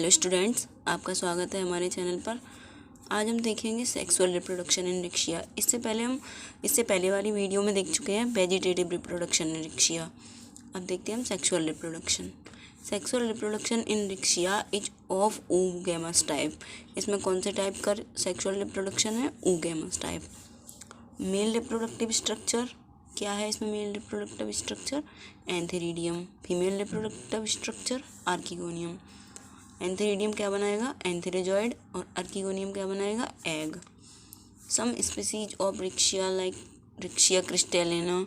Hello students, आपका स्वागत है हमारे चैनल पर। आज हम देखेंगे सेक्सुअल रिप्रोडक्शन इन रिक्शिया। इससे पहले वाली वीडियो में देख चुके हैं वेजिटेटिव रिप्रोडक्शन इन रिक्शिया। अब देखते हैं हम sexual reproduction. Sexual reproduction in Riccia is of oogamous type. इसमें कौन से टाइप का सेक्सुअल रिप्रोडक्शन है? oogamous type. Male reproductive structure क्या है इसमें? Male reproductive structure antheridium. Female reproductive structure archegonium. Antheridium क्या बनाएगा? एंथेरिजॉइड। और आर्किगोनियम क्या बनाएगा? Egg. Some species of Riccia like Riccia crystallina,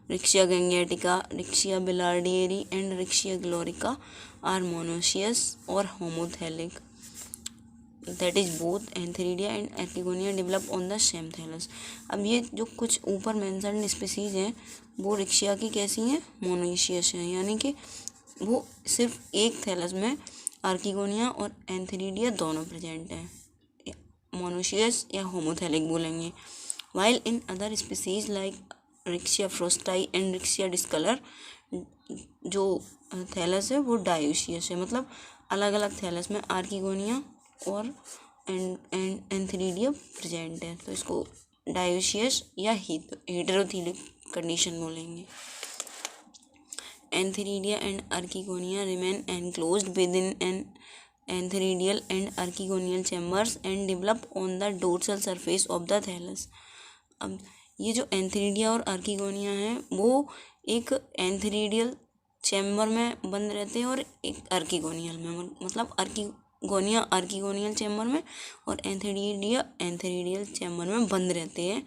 Riccia gangetica, Riccia billardieri and Riccia glauca are monoecious और homothallic. That is both antheridia and archegonia develop on the same thallus. अब ये जो कुछ ऊपर मेंशन्ड स्पीसीज हैं वो रिक्शिया की कैसी हैं? मोनोशियस हैं, यानी कि वो सिर्फ एक थैलस में आर्किगोनिया और एंथेरिडिया दोनों प्रेजेंट हैं। मोनोशियस या होमोथैलिक बोलेंगे। While in other species like Riccia frostii and Riccia discolor जो थैलस है वो डायोशियस है, मतलब अलग अलग थैलस में आर्किगोनिया और एंथेरिडिया प्रेजेंट है, तो इसको डायोशियस या हेटेरोथैलिक कंडीशन बोलेंगे। Antheridia and Archegonia remain enclosed within an antheridial and archegonial chambers and develop on the dorsal surface of the thallus। अब ये जो एंथेरिडिया और आर्किगोनिया हैं वो एक एंथेरिडियल चैम्बर में बंद रहते हैं और एक आर्किगोनियल में, मतलब आर्किगोनिया आर्किगोनियल चैम्बर में और एंथेरिडिया एंथेरिडियल चैम्बर में बंद रहते हैं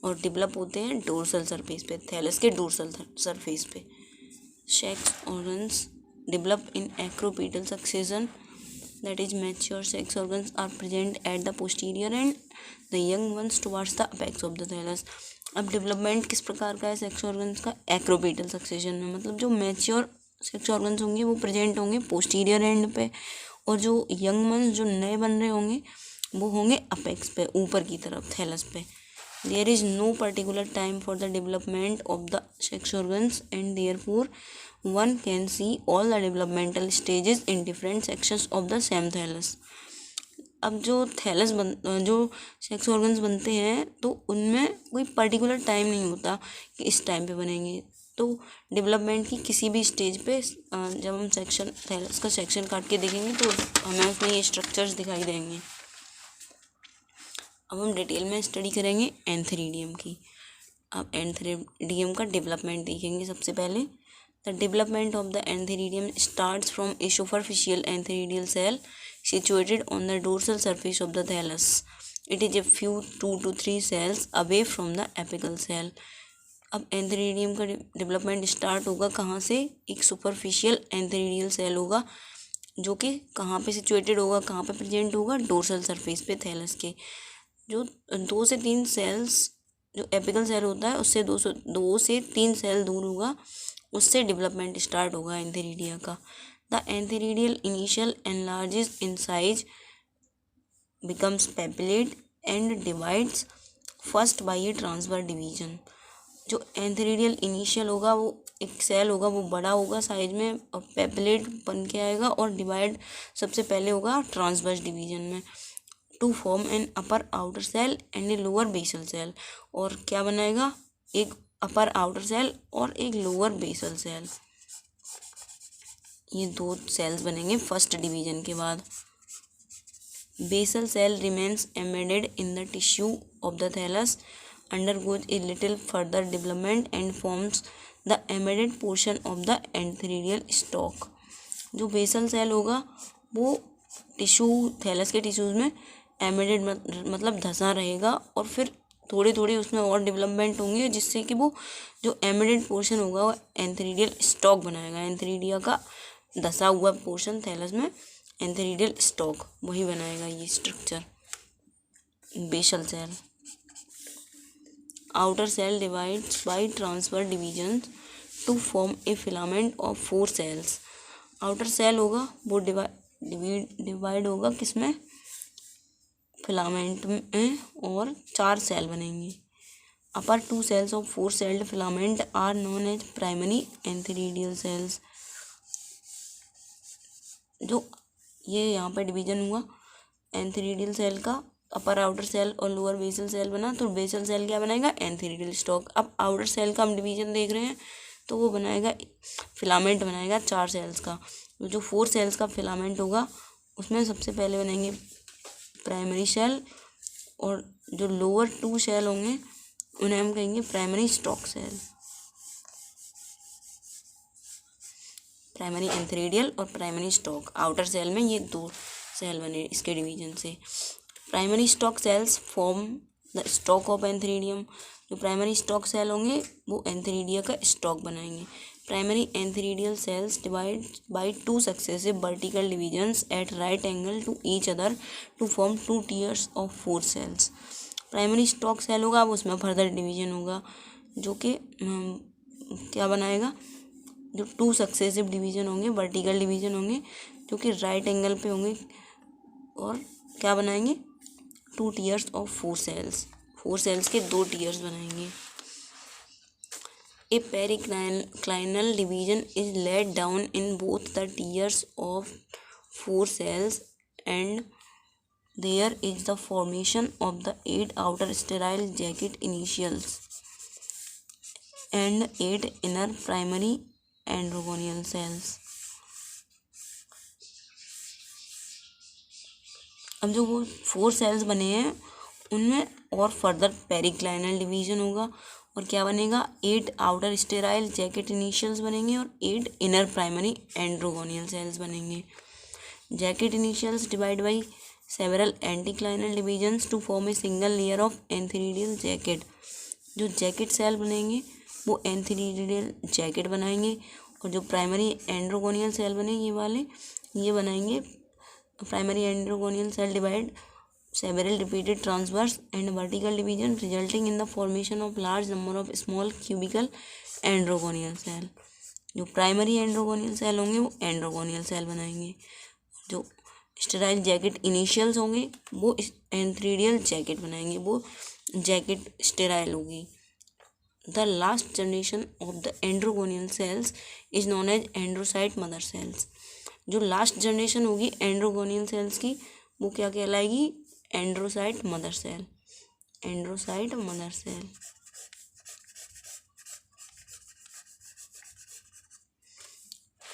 और डेवलप होते हैं डोर्सल सरफेस पे, थैलस के डोर्सल सरफेस पे। Sex organs develop in acropetal succession, that is mature sex organs are present at the posterior and the young ones towards the apex of the thallus। अब development किस प्रकार का है sex organs का? Acropetal succession में, मतलब जो mature sex organs होंगे वो प्रेजेंट होंगे पोस्टीरियर एंड पे और जो यंग वंस जो नए बन रहे होंगे वो होंगे अपेक्स पे, ऊपर की तरफ थैलस पे। There is no particular time for the development of the sex organs and therefore one can see all the developmental stages in different sections of the same thallus। अब जो जो सेक्स ऑर्गन्स बनते हैं तो उनमें कोई particular time नहीं होता कि इस टाइम पे बनेंगे, तो डेवलपमेंट की किसी भी स्टेज पे जब हम थैलस का सेक्शन काट के देखेंगे तो हमें उसमें ये स्ट्रक्चर्स दिखाई देंगे। अब हम डिटेल में स्टडी करेंगे एंथेरिडियम की। अब एंथेरिडियम का डेवलपमेंट देखेंगे। सबसे पहले the development of the antheridium starts from a superficial antheridial cell situated on the dorsal surface of the thallus. It is a few 2 to 3 cells away from the apical cell. अब antheridium का development start होगा कहाँ से? एक superficial antheridial cell होगा जो कि कहाँ पे सिचुएटेड होगा, कहाँ पे प्रेजेंट होगा? डोर्सल सरफेस पे थैलस के। जो 2 से 3 सेल्स जो एपिकल सेल होता है उससे 2 से 3 सेल दूर होगा, उससे डेवलपमेंट स्टार्ट होगा एंथेरिडिया का। The antheridial initial enlarges in size, becomes papillate and divides first by a transverse division. जो एंथेरिडियल इनिशियल होगा वो एक सेल होगा, वो बड़ा होगा साइज में और पेपिलेट बन के आएगा और डिवाइड सबसे पहले होगा ट्रांसवर्स डिवीजन में to form an upper outer cell and a lower basal cell. और क्या बनाएगा? एक अपर आउटर सेल और एक लोअर बेसल सेल, ये 2 सेल्स बनेंगे फर्स्ट डिवीजन के बाद। Basal cell remains embedded in the tissue of the thallus, undergoes a little further development and forms the embedded portion of the antheridial stalk. जो basal cell होगा वो thallus के tissues में embedded मतलब धंसा रहेगा और फिर थोड़ी थोड़ी उसमें और डेवलपमेंट होंगे जिससे कि वो जो एम्बेडेड पोर्शन होगा वो एंथेरिडियल स्टॉक बनाएगा। एंथेरिडिया का धंसा हुआ पोर्शन थैलस में एंथेरिडियल स्टॉक वही बनाएगा ये structure. Basal cell outer cell divides by transfer division to form a filament of 4 cells. Outer cell होगा वो डिवाइड होगा किसमें? फिलामेंट में, और 4 सेल बनेंगे। Upper 2 cells of 4 celled filament are known as primary antheridial cells. जो ये यहाँ पर डिवीजन हुआ एंथेरिडियल सेल का, अपर आउटर सेल और लोअर बेसल सेल बना, तो बेसल सेल क्या बनाएगा, एंथेरिडियल स्टॉक। अब आउटर सेल का हम डिवीजन देख रहे हैं, तो वो बनाएगा फिलामेंट बनाएगा 4 सेल्स का। तो जो 4 सेल्स का फिलामेंट होगा उसमें सबसे पहले बनेंगे प्राइमरी सेल, और जो लोअर 2 सेल होंगे उन्हें हम कहेंगे primary stalk cell, primary antheridial और प्राइमरी स्टॉक। आउटर सेल में ये 2 सेल बने इसके डिवीजन से। Primary stalk cells form the stalk of antheridium. जो प्राइमरी स्टॉक सेल होंगे वो एंथेरिडिया का स्टॉक बनाएंगे। Primary antheridial cells divide by 2 successive vertical divisions at right angle to each other to form 2 tiers of 4 cells. Primary stalk cell होगा, अब उसमें further division होगा जो कि क्या बनाएगा, जो 2 सक्सेसिव डिवीजन होंगे, वर्टिकल डिवीजन होंगे जो कि राइट एंगल पे होंगे, और क्या बनाएंगे 2 tiers ऑफ 4 सेल्स। 4 सेल्स के 2 tiers बनाएंगे। A periclinal division is laid down in both the tiers of 4 cells, and there is the formation of the 8 outer sterile jacket initials and 8 inner primary endogonal cells. अब जो वो 4 sales बने हैं उनमें और further periclinal division होगा, और क्या बनेगा 8 आउटर स्टेराइल जैकेट इनिशियल्स बनेंगे और 8 इनर प्राइमरी एंड्रोगोनियल सेल्स बनेंगे। Jacket initials divide by several anticlinal divisions to form a single layer of antheridial jacket. जो जैकेट सेल बनेंगे वो एंथेरिडियल जैकेट बनाएंगे, और जो प्राइमरी एंड्रोगोनियल सेल बने ये वाले, ये बनाएंगे primary androgonial cell divide several repeated transverse and vertical division resulting in the formation of large number of small cubical androgonial cell. जो प्राइमरी एंड्रोगोनियल सेल होंगे वो एंड्रोगोनियल सेल बनाएंगे। जो स्टेराइल जैकेट इनिशियल्स होंगे वो एंथेरिडियल जैकेट बनाएंगे, वो jacket sterile होगी। The last generation of the androgonial cells is known as androcyte mother cells. जो लास्ट जनरेशन होगी एंड्रोगोनियल सेल्स की वो क्या कहलाएगी, androcyte mother cell. Androcyte mother cell.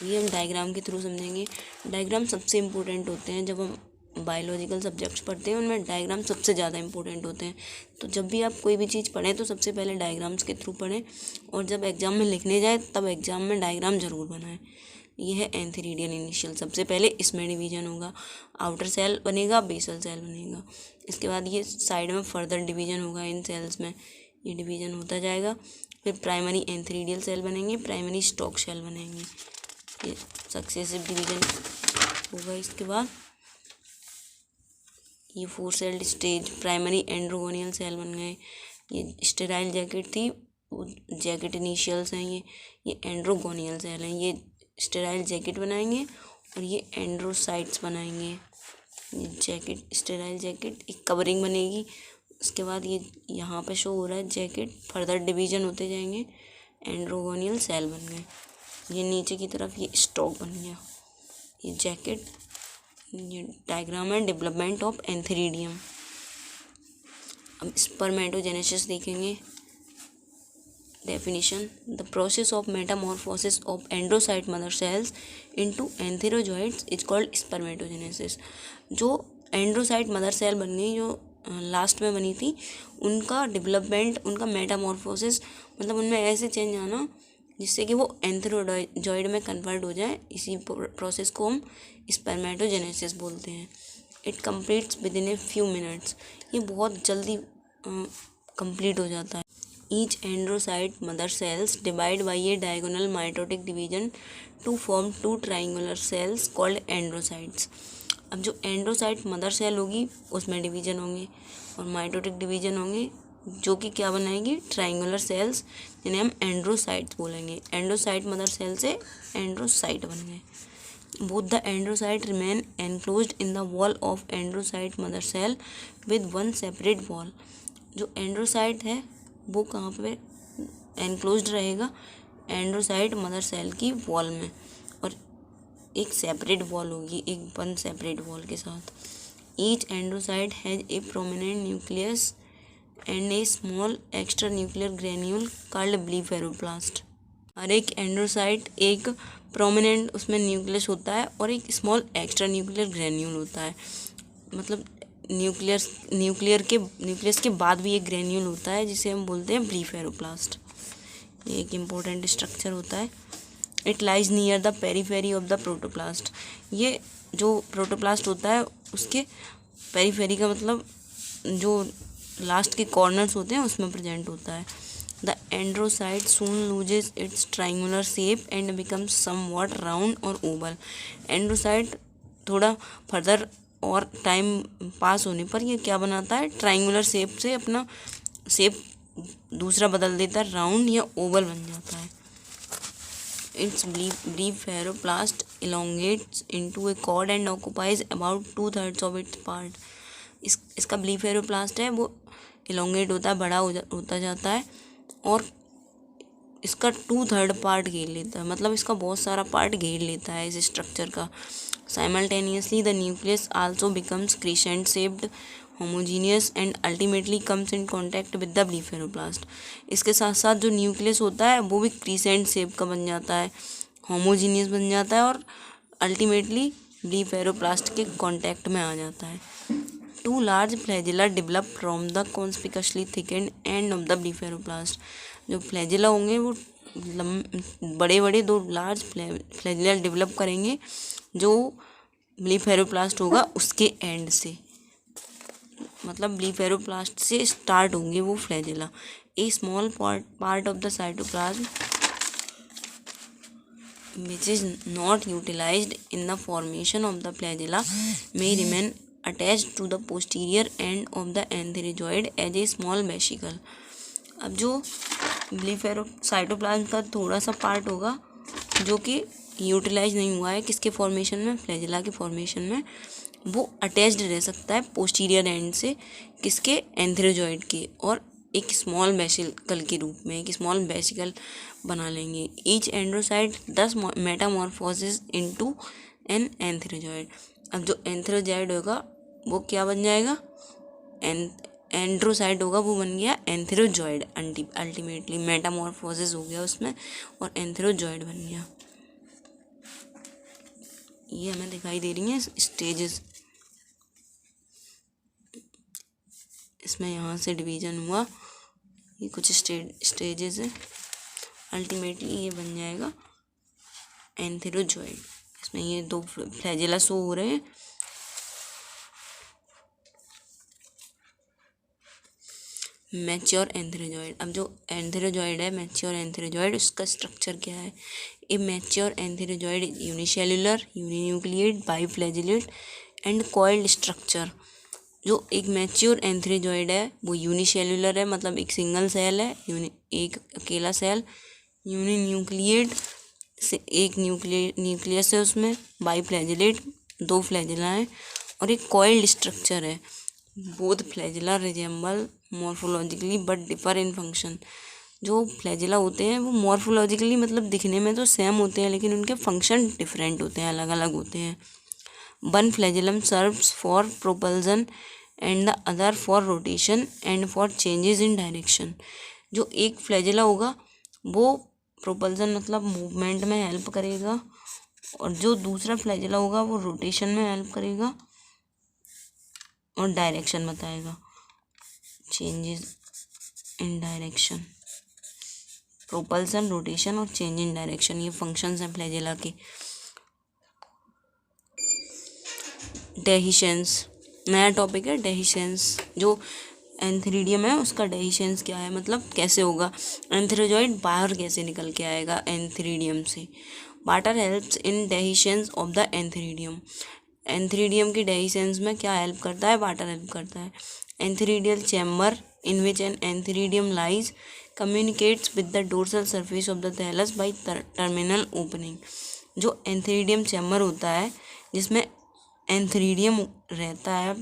ये हम डायग्राम के थ्रू समझेंगे। डायग्राम सबसे इम्पोर्टेंट होते हैं, जब हम बायोलॉजिकल सब्जेक्ट्स पढ़ते हैं उनमें डायग्राम सबसे ज़्यादा इम्पोर्टेंट होते हैं। तो जब भी आप कोई भी चीज़ पढ़ें तो सबसे पहले डायग्राम्स के थ्रू पढ़ें, और जब एग्ज़ाम में लिखने जाए तब एग्ज़ाम में डायग्राम ज़रूर बनाएं। ये है एंथेरिडियल इनिशियल, सबसे पहले इसमें डिवीजन होगा, आउटर सेल बनेगा, बेसल सेल बनेगा। इसके बाद ये साइड में फर्दर डिवीजन होगा, इन सेल्स में ये डिवीजन होता जाएगा। फिर प्राइमरी एंथेरिडियल सेल बनेंगे, प्राइमरी स्टॉक सेल बनेंगे, ये सक्सेसिव डिवीजन होगा। इसके बाद ये 4 sailed stage primary androgonial cell बन गए। ये स्टेराइल जैकेट थी, वो जैकेट इनिशियल्स हैं, ये एंड्रोगोनियल सेल हैं। ये स्टेराइल जैकेट बनाएंगे और ये एंड्रोसाइट्स बनाएंगे। ये जैकेट स्टेराइल जैकेट एक कवरिंग बनेगी। उसके बाद ये यहाँ पे शो हो रहा है जैकेट, फर्दर डिवीजन होते जाएंगे, एंड्रोगोनियल सेल बन गए। ये नीचे की तरफ ये स्टॉक बन गया, ये जैकेट। ये डायग्राम है डेवलपमेंट ऑफ एंथेरिडियम। अब स्पर्मेटोजेनेसिस देखेंगे। Definition: the process of metamorphosis of androcyte mother cells into antherozoids is called spermatogenesis। जो एंड्रोसाइट मदर सेल बन गई, जो लास्ट में बनी थी, उनका डेवलपमेंट, उनका मेटामॉर्फोसिस, मतलब उनमें ऐसे चेंज आना जिससे कि वो एंथेरोजॉइड में कन्वर्ट हो जाए, इसी प्रोसेस को हम स्पर्मेटोजेनेसिस बोलते हैं। It completes with in a few minutes. ये बहुत जल्दी कंप्लीट हो जाता है। Each androcyte mother cells divide by a diagonal mitotic division to form 2 triangular cells called androcytes। अब जो एंड्रोसाइट मदर सेल होगी उसमें डिवीजन होंगे और माइटोटिक डिवीजन होंगे, जो कि क्या बनाएंगे, ट्राइंगुलर सेल्स, जिन्हें हम एंड्रोसाइट्स बोलेंगे। एंड्रोसाइट मदर सेल से एंड्रोसाइट बन गए। Both the androcyte remain enclosed in the wall of androcyte mother cell with one separate wall. जो एंड्रोसाइट है वो कहाँ पे एनक्लोज्ड रहेगा, एंड्रोसाइट मदर सेल की वॉल में, और एक सेपरेट वॉल होगी, एक वन सेपरेट वॉल के साथ। Each androcyte has a prominent nucleus and a small extra nuclear granule called blepharoplast. हर एक एंड्रोसाइट एक प्रोमिनेंट उसमें न्यूक्लियस होता है और एक स्मॉल एक्स्ट्रा न्यूक्लियर ग्रेन्यूल होता है। मतलब न्यूक्लियस के बाद भी एक ग्रेन्यूल होता है जिसे हम बोलते हैं ब्लीफेरोप्लास्ट। ये एक इम्पोर्टेंट स्ट्रक्चर होता है। It lies near the periphery of the protoplast. ये जो प्रोटोप्लास्ट होता है उसके पेरीफेरी का मतलब जो लास्ट के कॉर्नर्स होते हैं उसमें प्रेजेंट होता है। The androcyte soon loses its triangular shape and becomes somewhat round और ओवल। एंड्रोसाइट थोड़ा फर्दर और टाइम पास होने पर ये क्या बनाता है, ट्राइंगुलर शेप से अपना शेप दूसरा बदल देता है, राउंड या ओवल बन जाता है। Its blepharoplast elongates into a cord and occupies about 2/3 of its part। इसका ब्लीफेरोप्लास्ट है वो elongate होता है, बड़ा होता जाता है और इसका 2/3 पार्ट घेर लेता है, मतलब इसका बहुत सारा पार्ट घेर लेता है इस स्ट्रक्चर का। Simultaneously the nucleus also becomes crescent shaped, homogeneous and ultimately comes in contact with the blepharoplast. इसके साथ साथ जो न्यूक्लियस होता है वो भी क्रिसेंट शेप का बन जाता है, होमोजीनियस बन जाता है और अल्टीमेटली ब्लीफेरोप्लास्ट के कॉन्टैक्ट में आ जाता है। Two large flagella develop from the conspicuously thickened end of the blepharoplast. जो फ्लैजिला होंगे वो बड़े बड़े दो लार्ज फ्लैजिला डेवलप करेंगे जो ब्लीफेरोप्लास्ट होगा उसके एंड से, मतलब ब्लीफेरोप्लास्ट से स्टार्ट होंगे वो flagella. A small part of the cytoplasm which is not utilized in the formation of the flagella may remain attached to the posterior end of the antherozoid as a small vesicle। अब जो cytoplasm का थोड़ा सा part होगा जो कि utilise नहीं हुआ है किसके फॉर्मेशन में, फ्लैजिला के फॉर्मेशन में, वो अटैच्ड रह सकता है पोस्टीरियर एंड से किसके, एंथेरोजॉइड के, और एक स्मॉल वेसिकल के रूप में एक स्मॉल वेसिकल बना लेंगे। ईच एंड्रोसाइट दस मेटामॉर्फोसिस इनटू एन एंथेरोजॉइड। अब जो एंथेरोजॉइड होगा वो क्या बन जाएगा, एंड्रोसाइट होगा वो बन गया एंथेरोजॉइड। अल्टीमेटली मेटामॉर्फोसिस हो गया उसमें और एंथेरोजॉइड बन गया। ये हमें दिखाई दे रही हैं स्टेजेस, इसमें यहाँ से डिवीजन हुआ, ये कुछ स्टेजेस है। अल्टीमेटली ये बन जाएगा एंथेरोजॉइड। इसमें ये दो फ्लैजिला शो हो रहे हैं। Mature antherozoid. अब जो एंथेरोजॉइड है, मैच्योर एंथेरोजॉइड, उसका स्ट्रक्चर क्या है। A mature antherozoid unicellular, uninucleate, biflagellate and coiled structure. जो एक मैच्योर एंथेरोजॉइड है वो यूनिसेल्युलर है, मतलब एक सिंगल सेल है, एक अकेला सेल, यूनिन्यूक्लिएट से एक न्यूक्लियस है उसमें, बाइफ्लैजिलेट दो फ्लैजिला हैं, और एक कॉइल्ड स्ट्रक्चर है। Both flagella resemble morphologically but differ in function. जो फ्लैजिला होते हैं वो मॉर्फोलॉजिकली मतलब दिखने में तो सेम होते हैं लेकिन उनके फंक्शन डिफरेंट होते हैं, अलग अलग होते हैं। One flagellum serves for propulsion and the other for rotation and for changes in direction. जो एक फ्लैजिला होगा वो प्रोपल्जन मतलब मूवमेंट में हेल्प करेगा और जो दूसरा फ्लैजिला होगा वो रोटेशन में हेल्प करेगा और डायरेक्शन बताएगा, changes in direction. Propulsion, rotation और चेंज इन डायरेक्शन ये फंक्शंस हैं फ्लैजिला के। डेहिशंस नया टॉपिक है, डेहिशंस। जो एंथेरिडियम है उसका डेहिशंस क्या है, मतलब कैसे होगा, एंथेरोजॉइड बाहर कैसे निकल के आएगा एंथेरिडियम से। Water helps in dehiscence of the antheridium. Antheridium की डेहिशंस में क्या हेल्प करता है, वाटर हेल्प करता है। Antheridial chamber in which an antheridium lies communicates with the dorsal surface of the thallus by terminal opening. जो antheridium chamber होता है जिसमें एंथेरिडियम रहता है,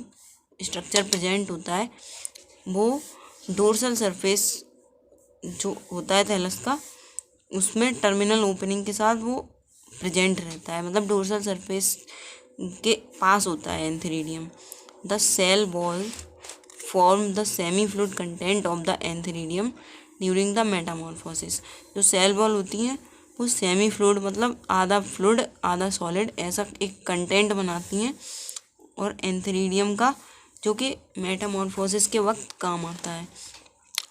स्ट्रक्चर प्रेजेंट होता है, वो डोर्सल सरफेस जो होता है थैलस का उसमें टर्मिनल ओपनिंग के साथ वो प्रेजेंट रहता है, मतलब डोर्सल सरफेस के पास होता है antheridium. The cell wall form the semi fluid content of the antheridium during the metamorphosis. जो सेल वॉल होती हैं वो सेमी फ्लूइड मतलब आधा फ्लूइड आधा सॉलिड ऐसा एक कंटेंट बनाती हैं और एंथेरिडियम का, जो कि मेटामॉर्फोसिस के वक्त काम आता है।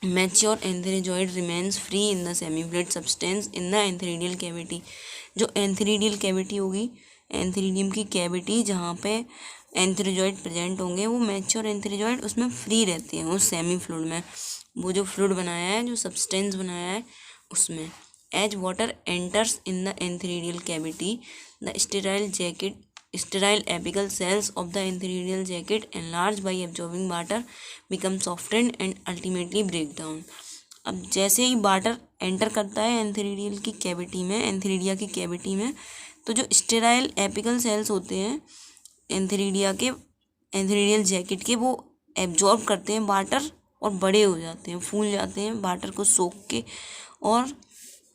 Mature antherozoid remains free in the semi fluid substance in the antheridial cavity. जो एंथेरिडियल कैविटी होगी, एंथेरिडियम की कैविटी जहाँ पे एंथेरिजॉइड प्रेजेंट होंगे, वो मैच्योर एंथेरिजॉइड उसमें फ्री रहते हैं उस सेमी फ्लूइड में, वो जो फ्लूइड बनाया है, जो सब्सटेंस बनाया है उसमें। As water enters in the antheridial cavity the sterile apical cells of the entheridial jacket enlarge by absorbing water become softened and ultimately break down। अब जैसे ही वाटर एंटर करता है एंथेरिडियल की कैविटी में, एंथेरिडिया की कैविटी में, तो जो स्टेराइल एपिकल सेल्स होते हैं एंथेरिडियल जैकेट के, वो एब्जॉर्ब करते हैं वाटर और बड़े हो जाते हैं, फूल जाते हैं वाटर को सोख के और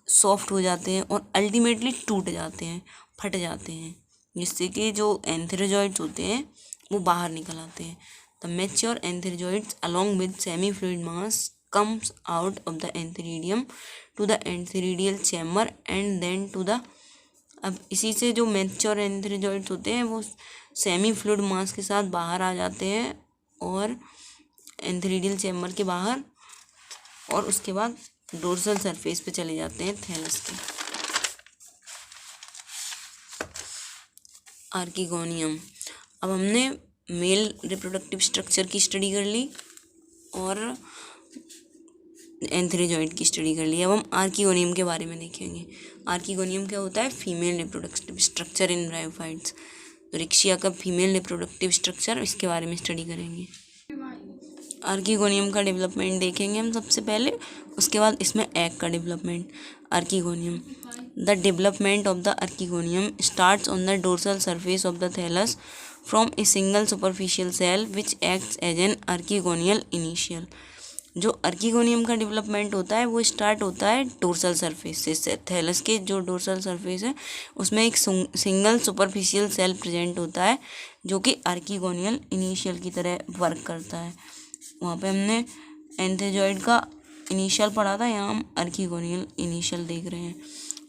सॉफ्ट हो जाते हैं और अल्टीमेटली टूट जाते हैं, फट जाते हैं, जिससे कि जो एंथेरिजॉइड्स होते हैं वो बाहर निकल आते हैं। The mature antherozoids along with semi fluid mass comes out of the antheridium to the antheridial chamber and then to the. अब इसी से जो मैच्योर एंथेरिजॉइड्स होते हैं वो सेमी फ्लूइड मास के साथ बाहर आ जाते हैं और एंथेरिडियल चैम्बर के बाहर, और उसके बाद डोर्सल सरफेस पे चले जाते हैं थैलस के। आर्किगोनियम। अब हमने मेल रिप्रोडक्टिव स्ट्रक्चर की स्टडी कर ली और एंथेरिजॉइड की स्टडी कर ली। अब हम आर्किगोनियम के बारे में देखेंगे। आर्किगोनियम क्या होता है? Female reproductive structure in bryophytes. तो रिक्शिया का फीमेल रिप्रोडक्टिव स्ट्रक्चर, इसके बारे में स्टडी करेंगे। आर्किगोनियम का डेवलपमेंट देखेंगे हम सबसे पहले, उसके बाद इसमें एग का development. Archegonium. The development of the archegonium starts on the dorsal surface of the thallus from a single superficial cell which acts as an archegonial initial. जो आर्किगोनियम का डेवलपमेंट होता है वो स्टार्ट होता है डोर्सल सरफेस से। Thallus के जो डोर्सल सरफेस है उसमें एक सिंगल सुपरफिशियल सेल प्रेजेंट होता है जो कि आर्किगोनियल इनिशियल की तरह वर्क करता है। वहाँ पे हमने एंथेरिजॉइड का इनिशियल पढ़ा था, यहाँ हम आर्किगोनियल इनिशियल देख रहे हैं।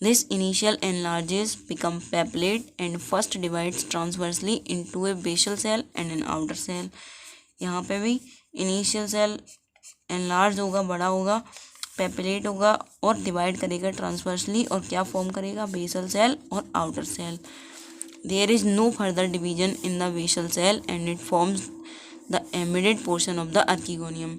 This initial enlarges become papillate and first divides transversely into a basal cell and an outer cell. यहाँ पे भी इनिशियल सेल एनलार्ज होगा, बड़ा होगा, पेप्लेट होगा और डिवाइड करेगा ट्रांसवर्सली, और क्या फॉर्म करेगा? बेसल सेल और outer cell. There is no further division in the basal cell and it forms the embedded portion of the archegonium.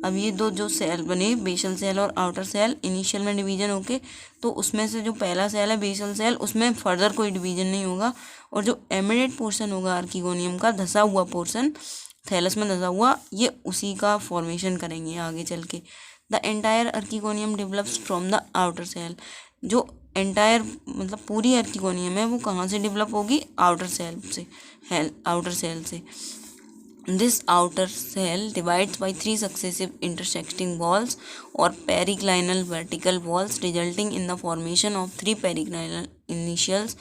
अब ये दो जो सेल बने, बेसल सेल और आउटर सेल, इनिशियल में डिवीजन होके, तो उसमें से जो पहला सेल है बेसल सेल, उसमें फर्दर कोई डिवीजन नहीं होगा, और जो एमिडेड पोर्शन होगा आर्किगोनियम का, धसा हुआ पोर्शन, थैलस में धसा हुआ, ये उसी का फॉर्मेशन करेंगे आगे चल के। The entire archegonium develops from the outer cell. जो एंटायर मतलब पूरी आर्किगोनियम है वो कहाँ से डेवलप होगी? आउटर सेल से, आउटर सेल से। This outer cell divides by 3 successive intersecting walls or periclinal vertical walls, resulting in the formation of 3 periclinal initials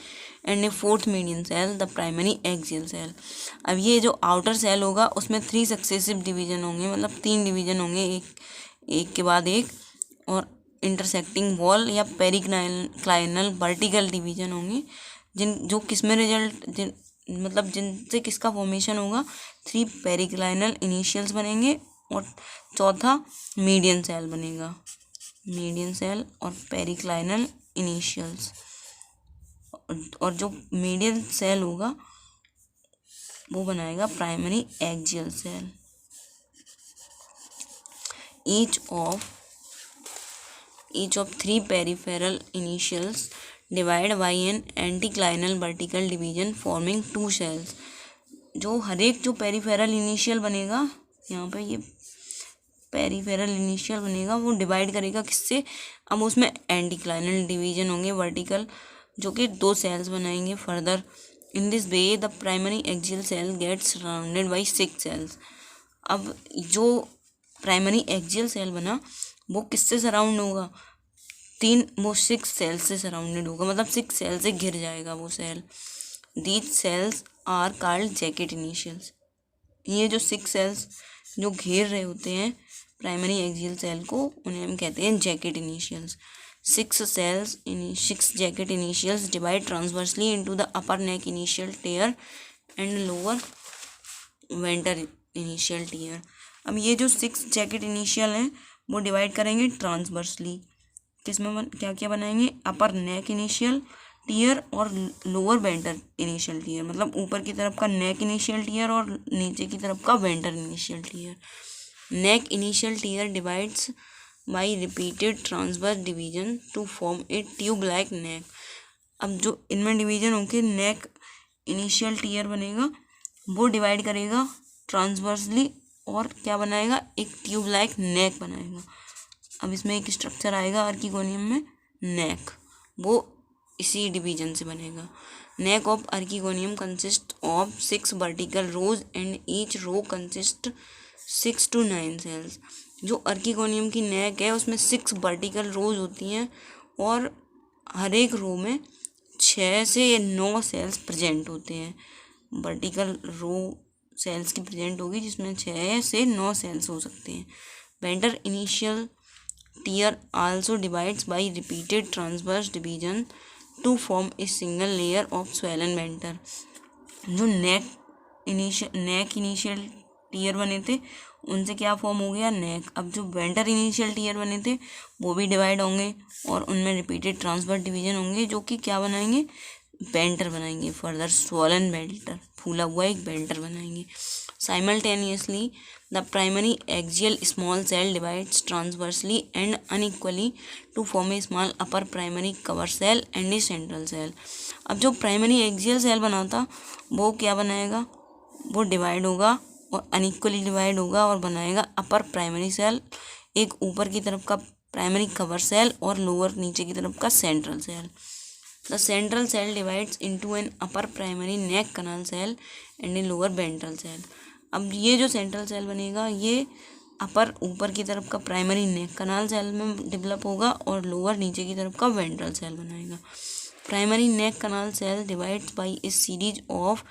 and a 4th median cell, the primary axial cell। अब ये जो outer cell होगा उसमें 3 successive division होंगे, मतलब 3 division होंगे, एक के बाद एक, और इंटरसेक्टिंग वॉल या पेरिक्लाइनल वर्टिकल डिवीजन होंगे, जो किसमें रिजल्ट मतलब जिनसे किसका फॉर्मेशन होगा? 3 पेरिक्लाइनल इनिशियल्स बनेंगे और चौथा मीडियन सेल बनेगा। मीडियन सेल और पेरिक्लाइनल इनिशियल्स, और जो मीडियन सेल होगा वो बनाएगा primary axial cell. Each of 3 peripheral initials divide by an anticlinal vertical division forming 2 cells. जो हर एक जो पेरिफेरल इनिशियल बनेगा, यहाँ पे ये पेरिफेरल इनिशियल बनेगा, वो डिवाइड करेगा किससे? अब उसमें एंटीक्लाइनल डिवीजन होंगे वर्टिकल, जो कि 2 सेल्स बनाएंगे further. In this way the primary axial cell gets surrounded by 6 cells. अब जो प्राइमरी एक्सियल सेल बना वो किससे सराउंड होगा? वो 6 सेल्स से सराउंडेड होगा, मतलब 6 सेल से घिर जाएगा वो cell. These cells are called jacket initials. ये जो 6 सेल्स जो घेर रहे होते हैं प्राइमरी एक्सियल सेल को, उन्हें हम कहते हैं jacket initials. 6 jacket initials divide transversely into the upper neck initial tier and lower venter initial tier. अब ये जो 6 जैकेट इनिशियल हैं वो डिवाइड करेंगे ट्रांसवर्सली, किसमें क्या क्या बनाएंगे, अपर नेक इनिशियल टीयर और लोअर वेंटर इनिशियल टीयर, मतलब ऊपर की तरफ का नेक इनिशियल टीयर और नीचे की तरफ का venter initial tier. Neck initial tier divides by repeated transverse division to form a tube like neck. अब जो इनमें डिवीजन होकर नेक इनिशियल टीयर बनेगा वो डिवाइड करेगा ट्रांसवर्सली और क्या बनाएगा, एक ट्यूब लाइक नेक बनाएगा। अब इसमें एक स्ट्रक्चर आएगा आर्किगोनियम में नेक, वो इसी डिवीजन से बनेगा। Neck of archegonium consist of 6 vertical rows and each row consist 6 to 9 cells. जो आर्किगोनियम की नेक है उसमें 6 वर्टिकल रोज होती हैं और हर एक रो में 6 से 9 सेल्स प्रेजेंट होते हैं। वर्टिकल रो सेल्स की प्रेजेंट होगी जिसमें 6 से 9 सेल्स हो सकते हैं। Venter initial tier also divides by repeated transverse division to form a single layer of swollen venter. जो नेक इनिशियल टीयर बने थे उनसे क्या फॉर्म हो गया, नेक। अब जो वेंटर इनिशियल टीयर बने थे वो भी डिवाइड होंगे और उनमें रिपीटेड ट्रांसवर्स डिवीजन होंगे जो कि क्या बनाएंगे, वेंटर बनाएंगे। फर्दर स्वॉलन वेंटर, फूला हुआ एक वेंटर बनाएंगे। Simultaneously the primary axial small cell divides transversely and unequally to form a small upper primary cover cell and a central cell. अब जो प्राइमरी एक्सियल सेल बना था वो क्या बनाएगा, वो डिवाइड होगा और अनइक्वली डिवाइड होगा और बनाएगा अपर प्राइमरी सेल, एक ऊपर की तरफ का प्राइमरी कवर सेल और लोअर नीचे की तरफ का central cell. The central cell divides into an upper primary neck canal cell and a lower ventral cell। अब ये जो सेंट्रल सेल बनेगा ये अपर ऊपर की तरफ का प्राइमरी नेक कनाल सेल में डेवलप होगा और लोअर नीचे की तरफ का वेंट्रल सेल बनाएगा। Primary neck canal cell divides by a series of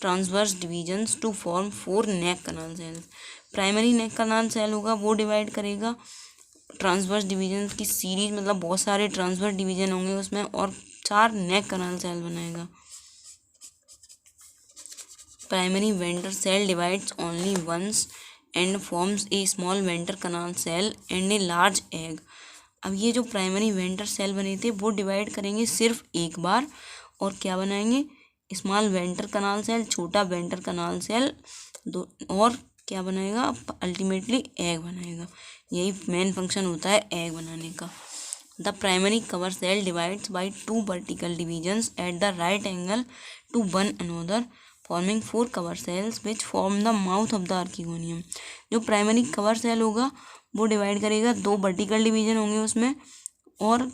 transverse divisions to form 4 neck canal cells. Primary neck canal cell होगा वो डिवाइड करेगा ट्रांसवर्स डिवीजन की सीरीज, मतलब बहुत सारे ट्रांसवर्स डिवीजन होंगे उसमें और 4 नेक कनाल सेल बनाएगा। Primary venter cell divides only once and forms a small venter canal cell and a large egg. अब ये जो प्राइमरी वेंटर सेल बने थे वो डिवाइड करेंगे सिर्फ एक बार और क्या बनाएंगे, स्मॉल वेंटर कनाल सेल, छोटा वेंटर कनाल सेल दो, और क्या बनाएगा, अल्टीमेटली एग बनाएगा। यही मेन फंक्शन होता है एग बनाने का। The primary cover cell divides by 2 vertical divisions at the right angle to one another forming 4 cover cells which form the mouth of the archegonium. जो प्राइमरी कवर सेल होगा वो divide करेगा, 2 vertical division होंगे उसमें और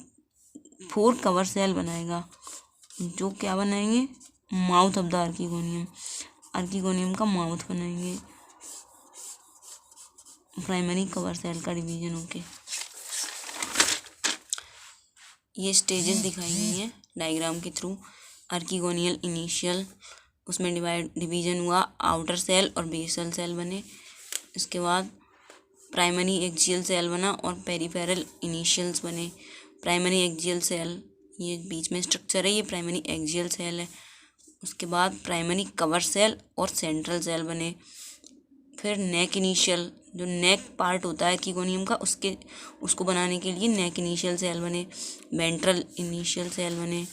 4 cover cell बनाएगा जो क्या बनाएंगे, mouth of the archegonium, archegonium का माउथ बनाएंगे प्राइमरी कवर सेल का डिवीजन होके। ये स्टेजेस दिखाई गई हैं डायग्राम के थ्रू। आर्किगोनियल इनिशियल, उसमें डिवीजन हुआ, आउटर सेल और बेसल सेल बने। इसके बाद प्राइमरी एक्सियल सेल बना और पेरिफेरल इनिशियल्स बने। प्राइमरी एक्सियल सेल, ये बीच में स्ट्रक्चर है, ये प्राइमरी एक्सियल सेल है। उसके बाद प्राइमरी कवर सेल और सेंट्रल सेल बने। फिर नेक इनिशियल, जो नेक पार्ट होता है आर्किगोनियम का, उसको बनाने के लिए नेक इनिशियल सेल बने। वेंट्रल इनिशियल सेल बने।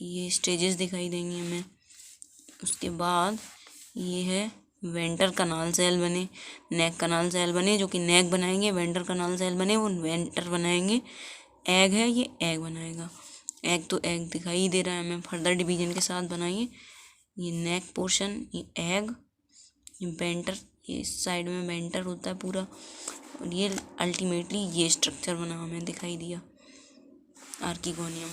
ये स्टेजेस दिखाई देंगी हमें। उसके बाद ये है वेंटर कनाल सेल बने, नेक कनाल सेल बने जो कि नेक बनाएंगे, वेंटर कनाल सेल बने वो वेंटर बनाएंगे। एग है, ये एग बनाएगा। एग तो एग दिखाई ही दे रहा है हमें, फर्दर डिवीजन के साथ बनाइए। ये नेक पोर्शन, ये एग, ये वेंटर, ये इस साइड में वेंटर होता है पूरा, और ये अल्टीमेटली ये स्ट्रक्चर बना हमें दिखाई दिया आर्किगोनियम।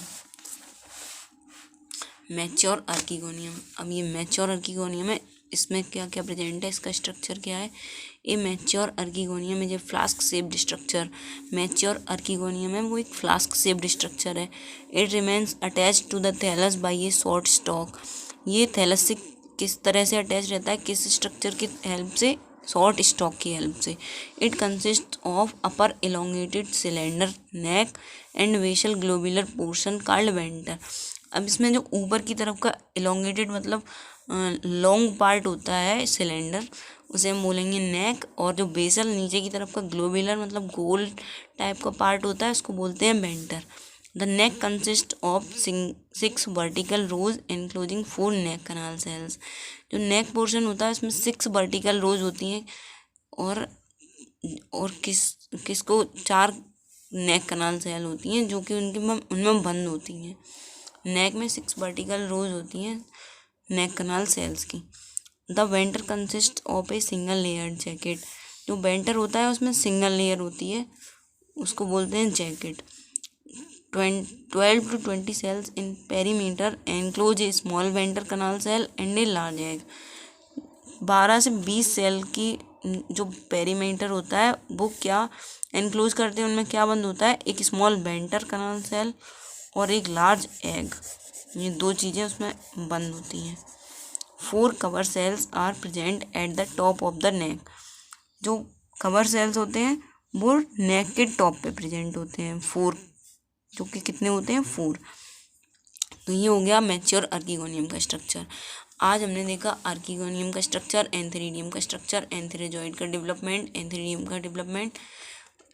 मैच्योर आर्किगोनियम, अब ये मैच्योर आर्किगोनियम है, इसमें क्या क्या प्रेजेंट है, इसका स्ट्रक्चर क्या है। A mature archegonium is a flask shaped structure. Mature archegonium है वो एक फ्लास्क शेप्ड स्ट्रक्चर है। It remains attach to the thallus by a short stalk. ये थैलस से किस तरह से अटैच रहता है, किस स्ट्रक्चर की हेल्प से, शॉर्ट स्टॉक की हेल्प से। It consist of upper elongated cylinder neck and vessel globular portion called venter. अब इसमें जो ऊपर की तरफ का इलोंगेटेड मतलब लॉन्ग पार्ट होता है सिलेंडर, उसे हम बोलेंगे नेक, और जो बेसल नीचे की तरफ का ग्लोबुलर मतलब गोल टाइप का पार्ट होता है उसको बोलते हैं venter. The neck consist of 6 vertical rows enclosing 4 neck canal cells. जो नेक पोर्शन होता है उसमें 6 वर्टिकल रोज होती हैं और किसको 4 नेक कनाल सेल होती हैं जो कि उनमें बंद होती हैं। नेक में 6 वर्टिकल रोज होती हैं नेक कनाल सेल्स की। The venter consist of a single layer jacket. जो वेंटर होता है उसमें सिंगल लेयर होती है, उसको बोलते हैं jacket. 12 to 20 cells in perimeter enclose a small venter canal cell and a large egg। 12 से 20 सेल की जो पेरीमीटर होता है वो क्या एनक्लोज करते हैं, उनमें क्या बंद होता है, एक स्मॉल वेंटर कनाल सेल और एक लार्ज एग। ये 2 चीज़ें उसमें बंद होती हैं। 4 cover cells are present at the top of the neck. जो कवर सेल्स होते हैं वो नेक के टॉप पे प्रेजेंट होते हैं 4, जो कि कितने होते हैं 4। तो ये हो गया मैच्योर अर्कीगोनियम का स्ट्रक्चर। आज हमने देखा अर्कीगोनियम का स्ट्रक्चर, एंथेरिडियम का स्ट्रक्चर, एंथेरिजॉइड का डेवलपमेंट, एंथेरिडियम का डेवलपमेंट,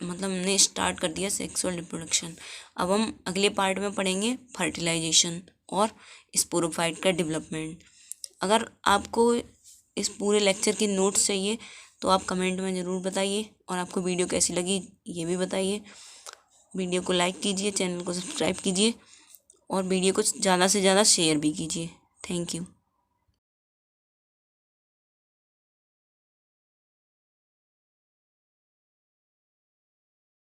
मतलब हमने स्टार्ट कर दिया सेक्सुअल रिप्रोडक्शन। अब हम अगले पार्ट में पढ़ेंगे फर्टिलाइजेशन और स्पोरोफाइट का डेवलपमेंट। अगर आपको इस पूरे लेक्चर की नोट्स चाहिए तो आप कमेंट में ज़रूर बताइए, और आपको वीडियो कैसी लगी ये भी बताइए। वीडियो को लाइक कीजिए, चैनल को सब्सक्राइब कीजिए और वीडियो को ज़्यादा से ज़्यादा शेयर भी कीजिए। Thank you.